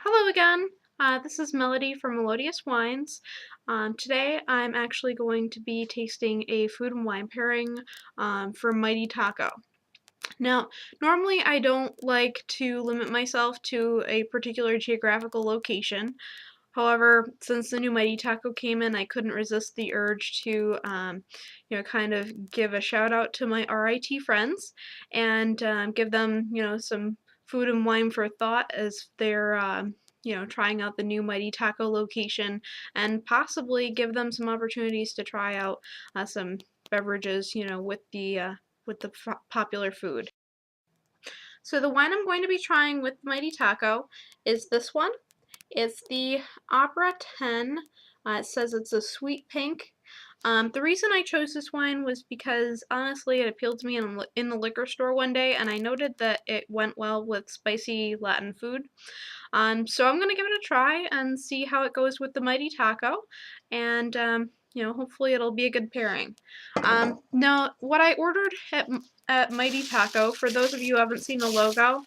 Hello again. This is Melody from Melodious Wines. Today I'm actually going to be tasting a food and wine pairing from Mighty Taco. Now, normally I don't like to limit myself to a particular geographical location. However, since the new Mighty Taco came in, I couldn't resist the urge to, kind of give a shout out to my RIT friends and give them, some food and wine for thought as they're, trying out the new Mighty Taco location and possibly give them some opportunities to try out some beverages, with the popular food. So the wine I'm going to be trying with Mighty Taco is this one. It's the Opera 10. It says it's a sweet pink. The reason I chose this wine was because honestly it appealed to me in the liquor store one day, and I noted that it went well with spicy Latin food. So I'm gonna give it a try and see how it goes with the Mighty Taco, and hopefully it'll be a good pairing. Now, what I ordered at Mighty Taco, for those of you who haven't seen the logo,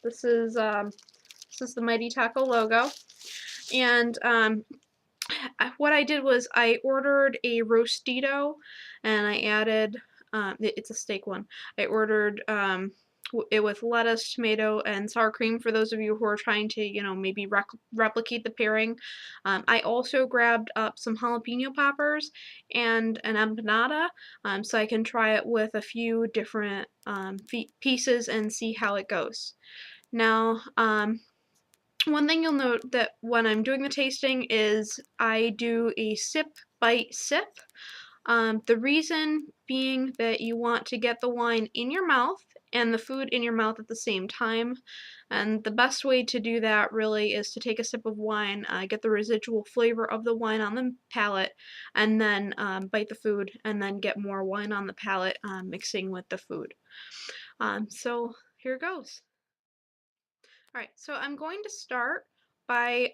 this is the Mighty Taco logo. And what I did was I ordered a Rostito, and I added, it's a steak one. I ordered it with lettuce, tomato, and sour cream for those of you who are trying to, maybe replicate the pairing. I also grabbed up some jalapeno poppers and an empanada, so I can try it with a few different pieces and see how it goes. Now, one thing you'll note that when I'm doing the tasting is I do a sip, bite, sip. The reason being that you want to get the wine in your mouth and the food in your mouth at the same time. And the best way to do that really is to take a sip of wine, get the residual flavor of the wine on the palate, and then bite the food, and then get more wine on the palate mixing with the food. So here goes. Alright, so I'm going to start by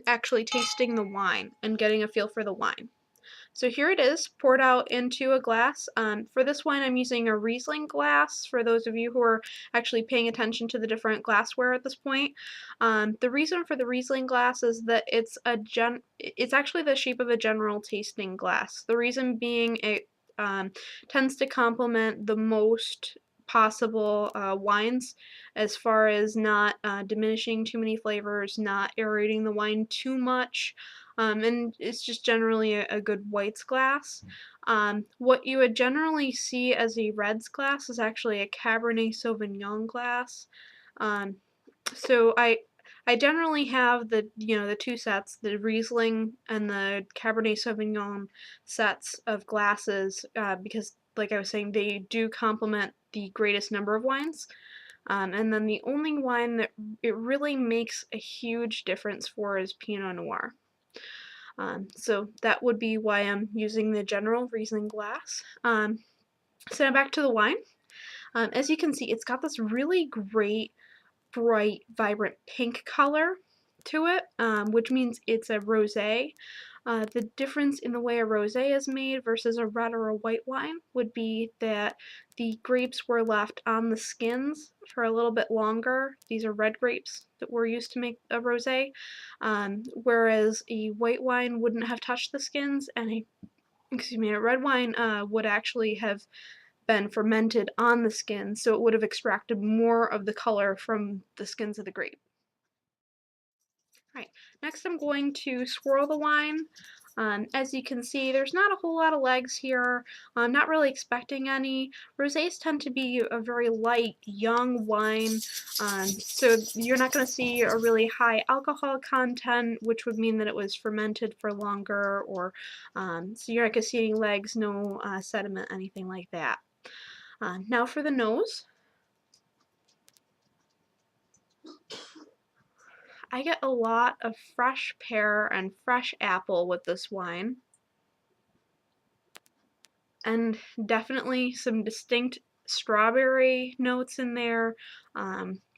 actually tasting the wine and getting a feel for the wine. So here it is, poured out into a glass. For this wine, I'm using a Riesling glass, for those of you who are actually paying attention to the different glassware at this point. The reason for the Riesling glass is that it's actually the shape of a general tasting glass. The reason being it tends to complement the most possible wines as far as not diminishing too many flavors, not aerating the wine too much, and it's just generally a good whites glass. What you would generally see as a reds glass is actually a Cabernet Sauvignon glass. Um, so I generally have the two sets, the Riesling and the Cabernet Sauvignon sets of glasses, because like I was saying, they do complement the greatest number of wines. And then the only wine that it really makes a huge difference for is Pinot Noir. So that would be why I'm using the general Riesling glass. So now back to the wine. As you can see, it's got this really great, bright, vibrant pink color to it, which means it's a rosé. The difference in the way a rosé is made versus a red or a white wine would be that the grapes were left on the skins for a little bit longer. These are red grapes that were used to make a rosé, whereas a white wine wouldn't have touched the skins, and a red wine would actually have been fermented on the skin, so it would have extracted more of the color from the skins of the grape. Alright, next I'm going to swirl the wine. As you can see, there's not a whole lot of legs here. I'm not really expecting any. Rosés tend to be a very light, young wine, so you're not going to see a really high alcohol content, which would mean that it was fermented for longer, or so you're not going to see any legs, no sediment, anything like that. Now for the nose. I get a lot of fresh pear and fresh apple with this wine, and definitely some distinct strawberry notes in there,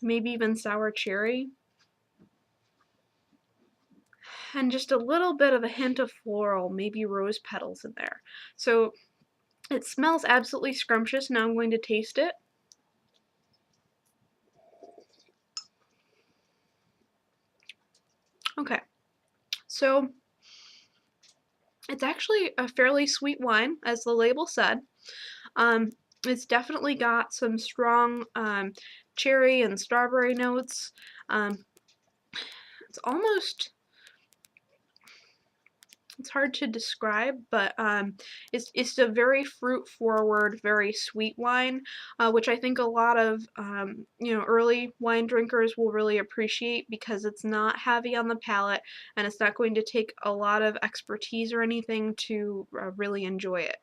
maybe even sour cherry, and just a little bit of a hint of floral, maybe rose petals in there. So it smells absolutely scrumptious. Now I'm going to taste it. Okay, so it's actually a fairly sweet wine, as the label said. Um, it's definitely got some strong cherry and strawberry notes. Um, it's almost it's hard to describe, but it's a very fruit forward, very sweet wine, which I think a lot of early wine drinkers will really appreciate because it's not heavy on the palate and it's not going to take a lot of expertise or anything to really enjoy it.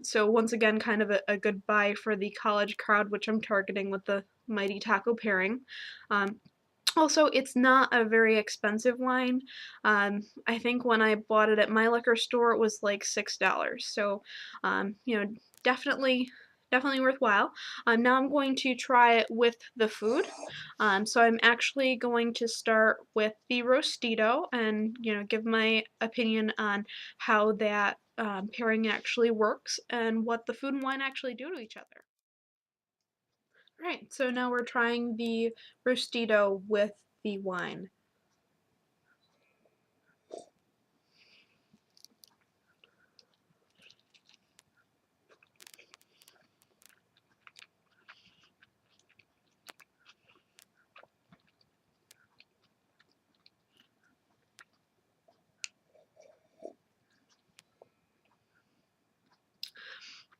So once again, kind of a good buy for the college crowd, which I'm targeting with the Mighty Taco pairing. Um, Also, it's not a very expensive wine. I think when I bought it at my liquor store, it was like $6. So, definitely, definitely worthwhile. Now I'm going to try it with the food. So I'm actually going to start with the Rostito and, give my opinion on how that pairing actually works and what the food and wine actually do to each other. Right, so now we're trying the Rostito with the wine.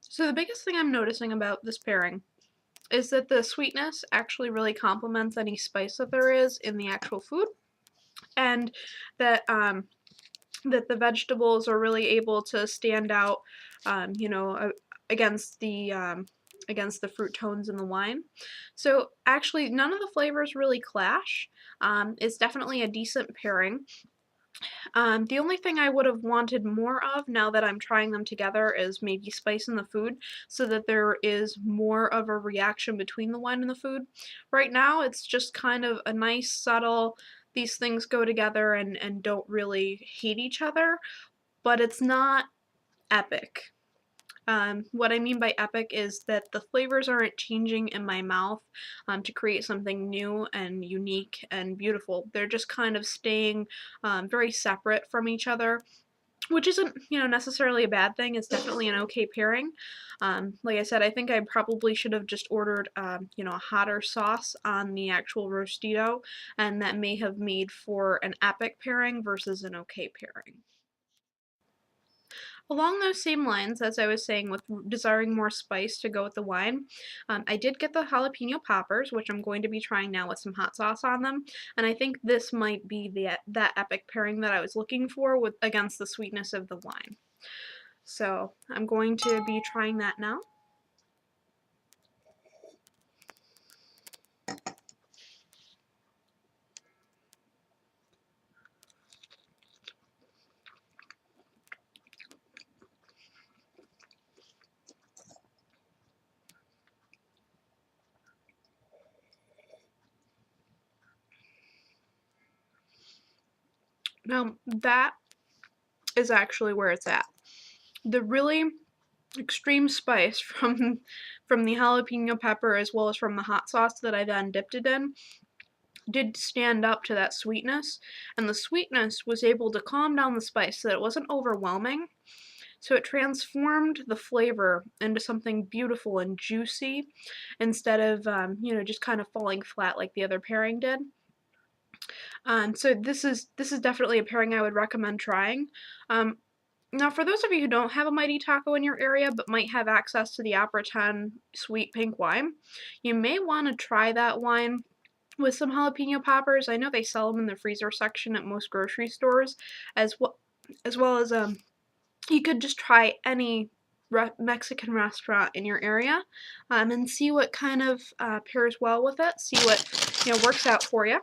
So the biggest thing I'm noticing about this pairing is that the sweetness actually really complements any spice that there is in the actual food, and that that the vegetables are really able to stand out, against the fruit tones in the wine. So actually, none of the flavors really clash. It's definitely a decent pairing. The only thing I would have wanted more of now that I'm trying them together is maybe spice in the food so that there is more of a reaction between the wine and the food. Right now, it's just kind of a nice, subtle, these things go together and don't really hate each other, but it's not epic. What I mean by epic is that the flavors aren't changing in my mouth to create something new and unique and beautiful. They're just kind of staying very separate from each other, which isn't necessarily a bad thing. It's definitely an okay pairing. Like I said, I think I probably should have just ordered a hotter sauce on the actual Rostito, and that may have made for an epic pairing versus an okay pairing. Along those same lines, as I was saying, with desiring more spice to go with the wine, I did get the jalapeno poppers, which I'm going to be trying now with some hot sauce on them, and I think this might be that epic pairing that I was looking for with against the sweetness of the wine. So I'm going to be trying that now. Now that is actually where it's at. The really extreme spice from the jalapeno pepper as well as from the hot sauce that I then dipped it in did stand up to that sweetness, and the sweetness was able to calm down the spice so that it wasn't overwhelming. So it transformed the flavor into something beautiful and juicy instead of just kind of falling flat like the other pairing did. So this is definitely a pairing I would recommend trying. Um, Now, for those of you who don't have a Mighty Taco in your area but might have access to the Opera 10 sweet pink wine, you may want to try that wine with some jalapeno poppers. I know they sell them in the freezer section at most grocery stores, as well as you could just try any Mexican restaurant in your area, and see what kind of pairs well with it. See what works out for you.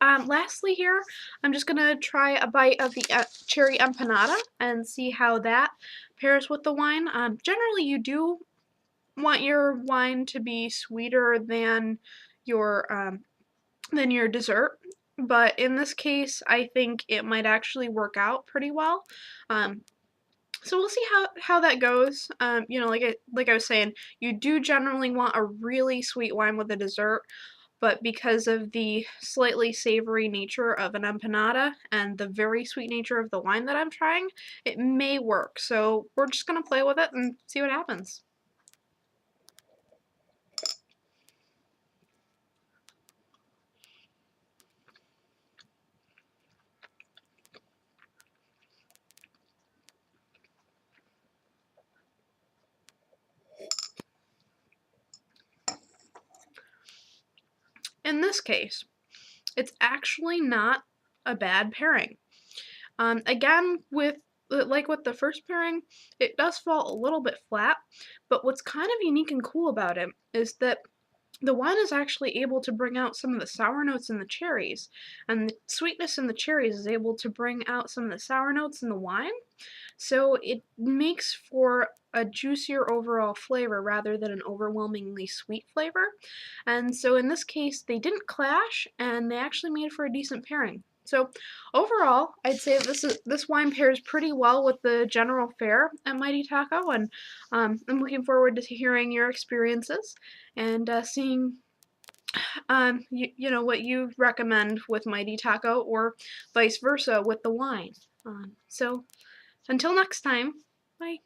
Lastly, here I'm just gonna try a bite of the cherry empanada and see how that pairs with the wine. Generally, you do want your wine to be sweeter your than your dessert. But in this case, I think it might actually work out pretty well. Um, so we'll see how that goes. Like I was saying, you do generally want a really sweet wine with a dessert, but because of the slightly savory nature of an empanada and the very sweet nature of the wine that I'm trying, it may work. So we're just gonna play with it and see what happens. In this case, it's actually not a bad pairing. Again, with the first pairing, it does fall a little bit flat, but what's kind of unique and cool about it is that the wine is actually able to bring out some of the sour notes in the cherries, and the sweetness in the cherries is able to bring out some of the sour notes in the wine. So it makes for a juicier overall flavor rather than an overwhelmingly sweet flavor. And so in this case, they didn't clash and they actually made for a decent pairing. So overall, I'd say this wine pairs pretty well with the general fare at Mighty Taco, and I'm looking forward to hearing your experiences and seeing you know what you recommend with Mighty Taco or vice versa with the wine. So until next time, bye.